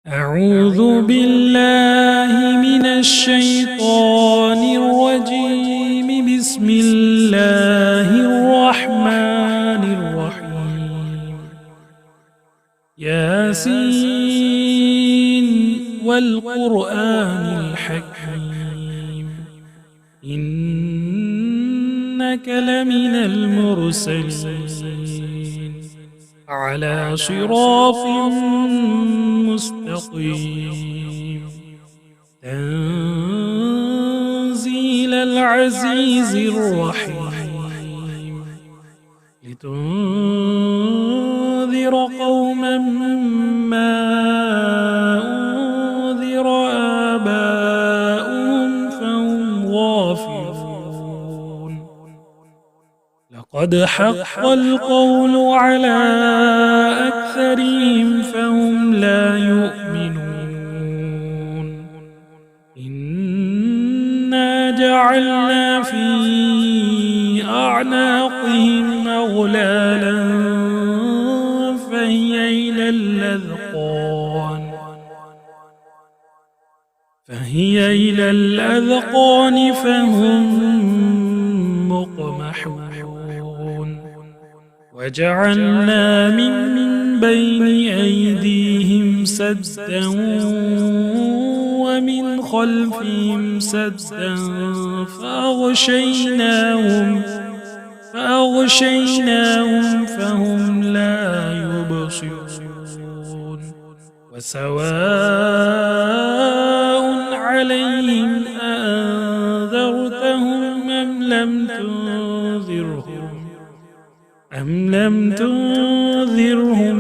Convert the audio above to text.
أعوذ بالله من الشيطان الرجيم. بسم الله الرحمن الرحيم. ياسين والقرآن الحكيم إنك لمن المرسلين على صراط مستقيم تنزيل العزيز الرحيم لتنذر قوما ما أنذر آباؤهم فهم غافلون. لقد حق القول على أكثرهم فهم لا يؤمنون. إنا جعلنا في أعناقهم أغلالا فهي إلى الأذقان فهم مقمحون. وجعلنا من بين أيديهم سدا ومن خلفهم سدا فأغشيناهم فهم لا يبصرون. وسواء عليهم أأنذرتهم أم لم تنذرهم